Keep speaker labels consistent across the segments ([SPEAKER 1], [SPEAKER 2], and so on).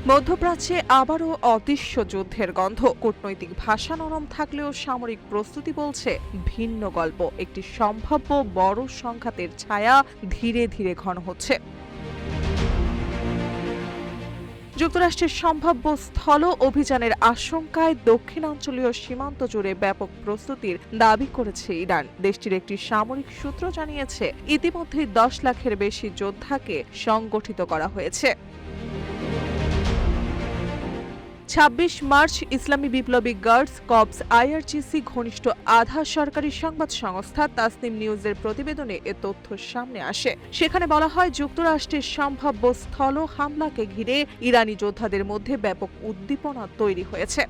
[SPEAKER 1] মধ্যপ্রাচ্যে আবারও অদৃশ্য যুদ্ধের গন্ধ। কূটনৈতিক ভাষা নরম থাকলেও সামরিক প্রস্তুতি বলছে ভিন্ন গল্প। একটি সম্ভাব্য বড় সংঘাতের ছায়া ধীরে ধীরে ঘন হচ্ছে। যুক্তরাষ্ট্রের সম্ভাব্য স্থল অভিযানের আশঙ্কায় দক্ষিণাঞ্চলীয় সীমান্ত জুড়ে ব্যাপক প্রস্তুতির দাবি করেছে ইরান। দেশটির একটি সামরিক সূত্র জানিয়েছে, ইতিমধ্যেই 10 লাখের বেশি যোদ্ধাকে সংগঠিত করা হয়েছে। ২৬ মার্চ ইসলামী বিপ্লবী গার্ডস কর্পস আইআরজিসি ঘনিষ্ঠ আধা সরকারি সংবাদ সংস্থা তাসনিম নিউজের প্রতিবেদনে এ তথ্য সামনে আসে। সেখানে বলা হয়, যুক্তরাষ্ট্রের সম্ভাব্য স্থল হামলাকে ঘিরে ইরানি যোদ্ধাদের মধ্যে ব্যাপক উদ্দীপনা তৈরি হয়েছে।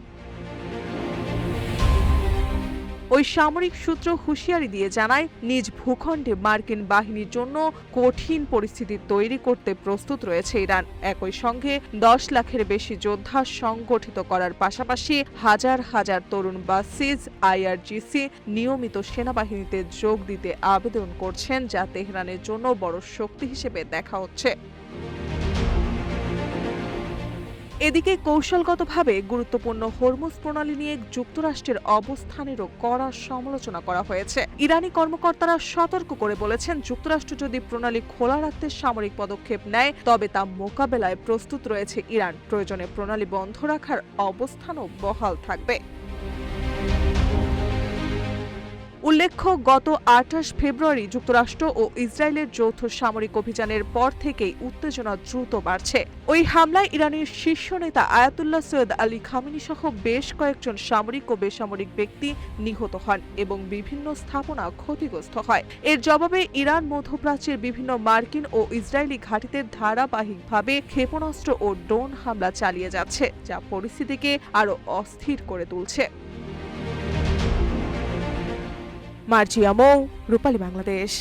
[SPEAKER 1] ওই সামরিক সূত্র হুঁশিয়ারি দিয়ে জানায়, নিজ ভূখণ্ডে মার্কিন বাহিনীর জন্য কঠিন পরিস্থিতি তৈরি করতে প্রস্তুত রয়েছে ইরান। একই সঙ্গে 10 লাখের বেশি যোদ্ধা সংগঠিত করার পাশাপাশি হাজার হাজার তরুণ বাসিজ আইআরজিসি নিয়মিত সেনাবাহিনীতে যোগ দিতে আবেদন করছেন, যা তেহরানের জন্য বড় শক্তি হিসেবে দেখা হচ্ছে। এদিকে কৌশলগতভাবে গুরুত্বপূর্ণ হরমুজ প্রণালী নিয়ে যুক্তরাষ্ট্রের অবস্থানেরও কড়া সমালোচনা করা হয়েছে। ইরানি কর্মকর্তারা সতর্ক করে বলেছেন, যুক্তরাষ্ট্র যদি প্রণালী খোলা রাখতে সামরিক পদক্ষেপ নেয় তবে তা মোকাবেলায় প্রস্তুত রয়েছে ইরান। প্রয়োজনে প্রণালী বন্ধ রাখার অবস্থানও বহাল থাকবে। উল্লেখ্য, গত ২৮ ফেব্রুয়ারি যুক্তরাষ্ট্র ও ইসরায়েলের যৌথ সামরিক অভিযানের পর থেকেই উত্তেজনা দ্রুত বাড়ছে। ওই হামলায় ইরানের শীর্ষ নেতা আয়াতুল্লাহ সৈয়দ আলী খামেনি সহ বেশ কয়েকজন সামরিক ও বেসামরিক ব্যক্তি নিহত হন এবং বিভিন্ন স্থাপনা ক্ষতিগ্রস্ত হয়। এর জবাবে ইরান মধ্যপ্রাচ্যের বিভিন্ন মার্কিন ও ইসরায়েলি ঘাঁটিতে ধারাবাহিকভাবে ক্ষেপণাস্ত্র ও ড্রোন হামলা চালিয়ে যাচ্ছে, যা পরিস্থিতিকে আরও অস্থির করে তুলছে। মার্জিয়া মৌ, রূপালী বাংলাদেশ।